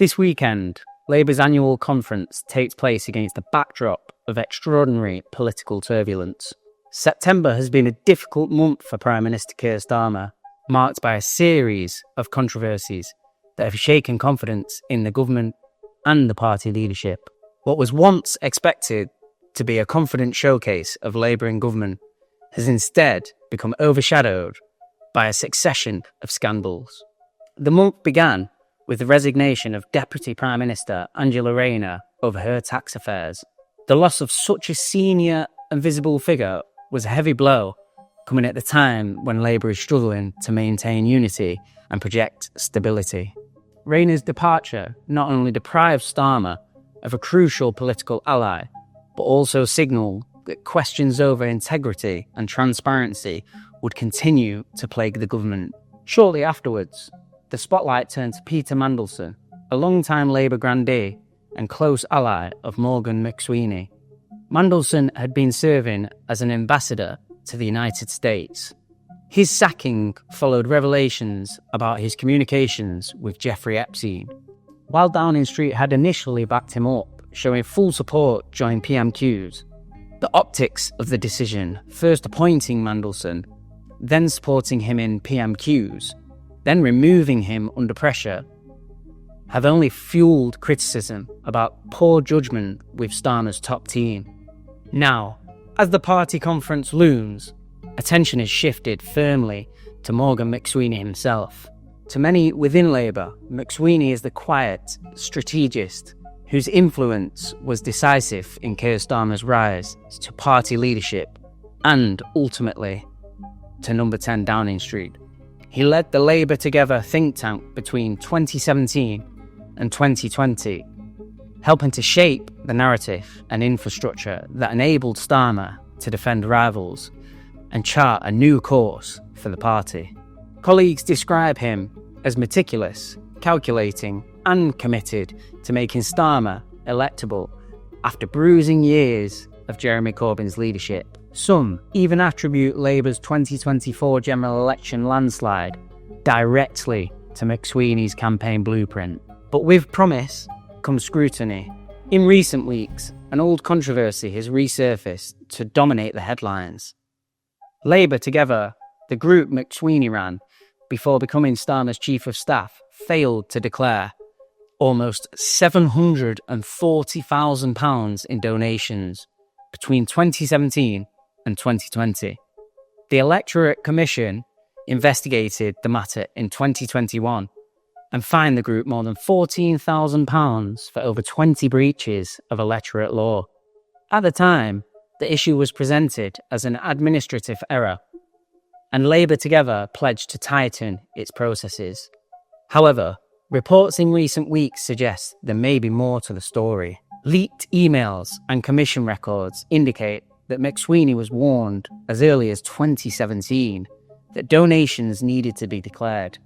This weekend, Labour's annual conference takes place against the backdrop of extraordinary political turbulence. September has been a difficult month for Prime Minister Keir Starmer, marked by a series of controversies that have shaken confidence in the government and the party leadership. What was once expected to be a confident showcase of Labour in government has instead become overshadowed by a succession of scandals. The month began with the resignation of Deputy Prime Minister Angela Rayner over her tax affairs. The loss of such a senior and visible figure was a heavy blow, coming at the time when Labour is struggling to maintain unity and project stability. Rayner's departure not only deprived Starmer of a crucial political ally, but also signalled that questions over integrity and transparency would continue to plague the government. Shortly afterwards, the spotlight turned to Peter Mandelson, a long-time Labour grandee and close ally of Morgan McSweeney. Mandelson had been serving as an ambassador to the United States. His sacking followed revelations about his communications with Jeffrey Epstein. While Downing Street had initially backed him up, showing full support during PMQs, the optics of the decision, first appointing Mandelson, then supporting him in PMQs, then removing him under pressure, have only fueled criticism about poor judgment with Starmer's top team. Now, as the party conference looms, attention is shifted firmly to Morgan McSweeney himself. To many within Labour, McSweeney is the quiet strategist whose influence was decisive in Keir Starmer's rise to party leadership and, ultimately, to number 10 Downing Street. He led the Labour Together think tank between 2017 and 2020, helping to shape the narrative and infrastructure that enabled Starmer to defend rivals and chart a new course for the party. Colleagues describe him as meticulous, calculating, and committed to making Starmer electable after bruising years of Jeremy Corbyn's leadership. Some even attribute Labour's 2024 general election landslide directly to McSweeney's campaign blueprint. But with promise comes scrutiny. In recent weeks, an old controversy has resurfaced to dominate the headlines. Labour Together, the group McSweeney ran before becoming Starmer's chief of staff, failed to declare almost £740,000 in donations between 2017 and 2020. The Electorate Commission investigated the matter in 2021 and fined the group more than £14,000 for over 20 breaches of electorate law. At the time, the issue was presented as an administrative error, and Labour Together pledged to tighten its processes. However, reports in recent weeks suggest there may be more to the story. Leaked emails and commission records indicate that McSweeney was warned as early as 2017 that donations needed to be declared.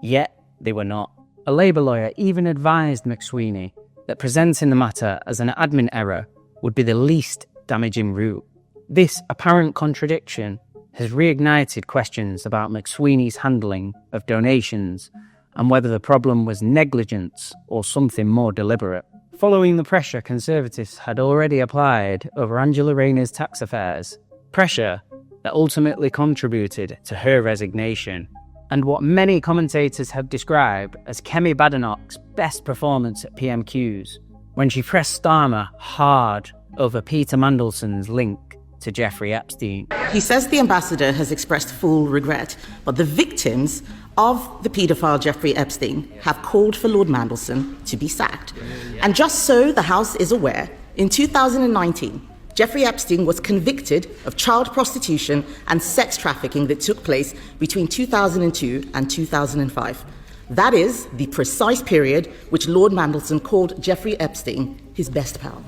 Yet, they were not. A Labour lawyer even advised McSweeney that presenting the matter as an admin error would be the least damaging route. This apparent contradiction has reignited questions about McSweeney's handling of donations and whether the problem was negligence or something more deliberate. Following the pressure Conservatives had already applied over Angela Rayner's tax affairs, pressure that ultimately contributed to her resignation, and what many commentators have described as Kemi Badenoch's best performance at PMQs, when she pressed Starmer hard over Peter Mandelson's link to Jeffrey Epstein. He says the ambassador has expressed full regret, but the victims of the paedophile Jeffrey Epstein have called for Lord Mandelson to be sacked. And just so the House is aware, in 2019, Jeffrey Epstein was convicted of child prostitution and sex trafficking that took place between 2002 and 2005. That is the precise period which Lord Mandelson called Jeffrey Epstein his best pal.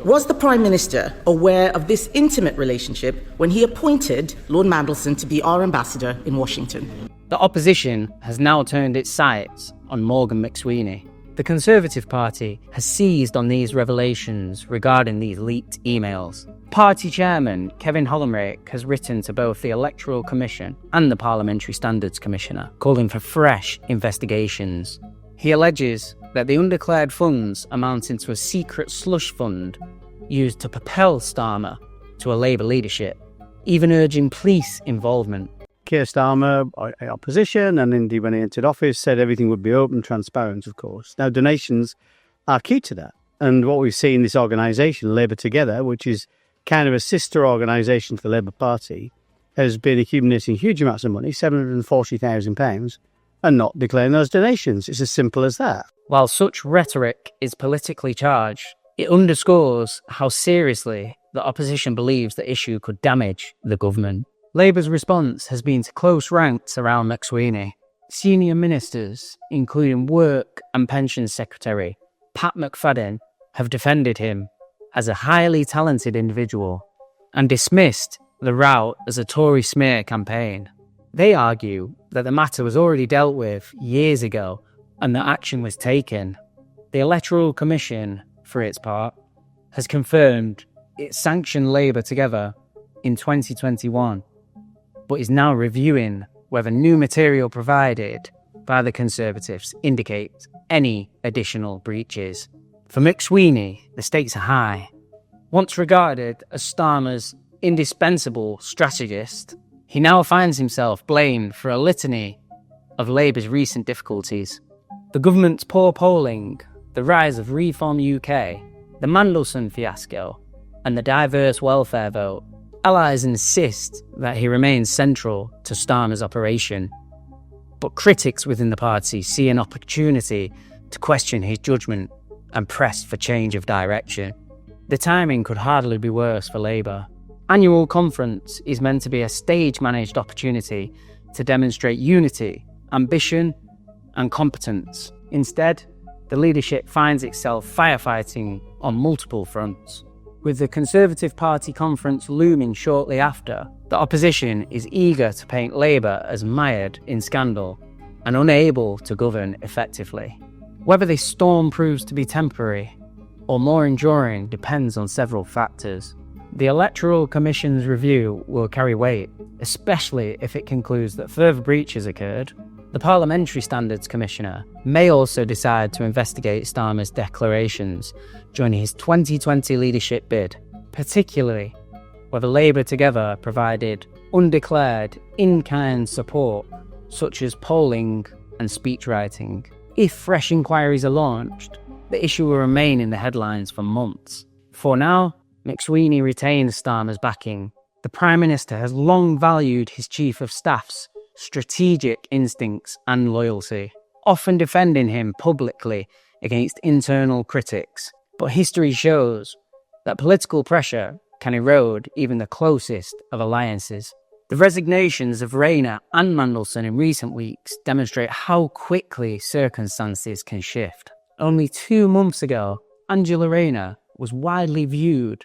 Was the Prime Minister aware of this intimate relationship when he appointed Lord Mandelson to be our ambassador in Washington? The opposition has now turned its sights on Morgan McSweeney. The Conservative Party has seized on these revelations regarding these leaked emails. Party chairman Kevin Hollinrake has written to both the Electoral Commission and the Parliamentary Standards Commissioner, calling for fresh investigations. He alleges that the undeclared funds amounting to a secret slush fund used to propel Starmer to a Labour leadership, even urging police involvement. Keir Starmer, opposition, and indeed when he entered office, said everything would be open, transparent, of course. Now, donations are key to that. And what we've seen, this organisation, Labour Together, which is kind of a sister organisation to the Labour Party, has been accumulating huge amounts of money, £740,000, and not declaring those donations. It's as simple as that. While such rhetoric is politically charged, it underscores how seriously the opposition believes the issue could damage the government. Labour's response has been to close ranks around McSweeney. Senior ministers, including Work and Pensions Secretary Pat McFadden, have defended him as a highly talented individual and dismissed the rout as a Tory smear campaign. They argue that the matter was already dealt with years ago and that action was taken. The Electoral Commission, for its part, has confirmed it sanctioned Labour Together in 2021, but is now reviewing whether new material provided by the Conservatives indicates any additional breaches. For McSweeney, the stakes are high. Once regarded as Starmer's indispensable strategist, he now finds himself blamed for a litany of Labour's recent difficulties. The government's poor polling, the rise of Reform UK, the Mandelson fiasco, and the diverse welfare vote. Allies insist that he remains central to Starmer's operation, but critics within the party see an opportunity to question his judgment and press for change of direction. The timing could hardly be worse for Labour. Annual conference is meant to be a stage-managed opportunity to demonstrate unity, ambition, and competence. Instead, the leadership finds itself firefighting on multiple fronts. With the Conservative Party conference looming shortly after, the opposition is eager to paint Labour as mired in scandal and unable to govern effectively. Whether this storm proves to be temporary or more enduring depends on several factors. The Electoral Commission's review will carry weight, especially if it concludes that further breaches occurred. The Parliamentary Standards Commissioner may also decide to investigate Starmer's declarations during his 2020 leadership bid, particularly whether Labour Together provided undeclared in-kind support, such as polling and speechwriting. If fresh inquiries are launched, the issue will remain in the headlines for months. For now, McSweeney retains Starmer's backing. The Prime Minister has long valued his Chief of Staff's strategic instincts and loyalty, often defending him publicly against internal critics. But history shows that political pressure can erode even the closest of alliances. The resignations of Rayner and Mandelson in recent weeks demonstrate how quickly circumstances can shift. Only 2 months ago, Angela Rayner was widely viewed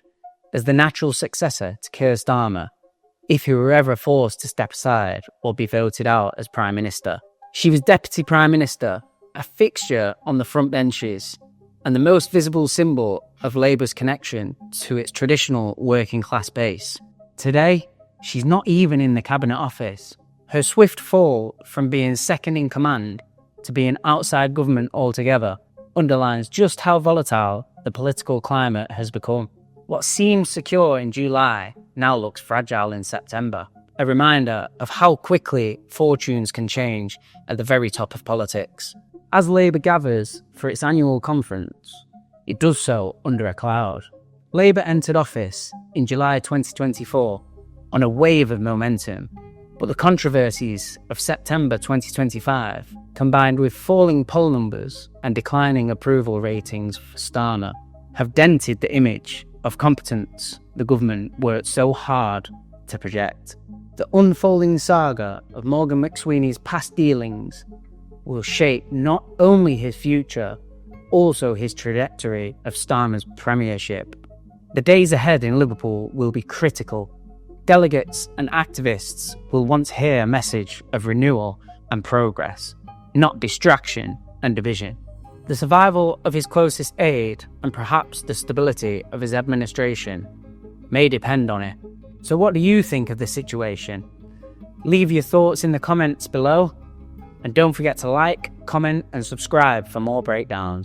as the natural successor to Keir Starmer if he were ever forced to step aside or be voted out as Prime Minister. She was Deputy Prime Minister, a fixture on the front benches, and the most visible symbol of Labour's connection to its traditional working class base. Today, she's not even in the Cabinet Office. Her swift fall from being second in command to being outside government altogether underlines just how volatile the political climate has become. What seemed secure in July now looks fragile in September, a reminder of how quickly fortunes can change at the very top of politics. As Labour gathers for its annual conference, it does so under a cloud. Labour entered office in July 2024 on a wave of momentum, but the controversies of September 2025, combined with falling poll numbers and declining approval ratings for Starmer, have dented the image of competence the government worked so hard to project. The unfolding saga of Morgan McSweeney's past dealings will shape not only his future, also his trajectory of Starmer's premiership. The days ahead in Liverpool will be critical. Delegates and activists will want to hear a message of renewal and progress, not distraction and division. The survival of his closest aide, and perhaps the stability of his administration, may depend on it. So what do you think of the situation? Leave your thoughts in the comments below, And don't forget to like, comment and subscribe for more breakdowns.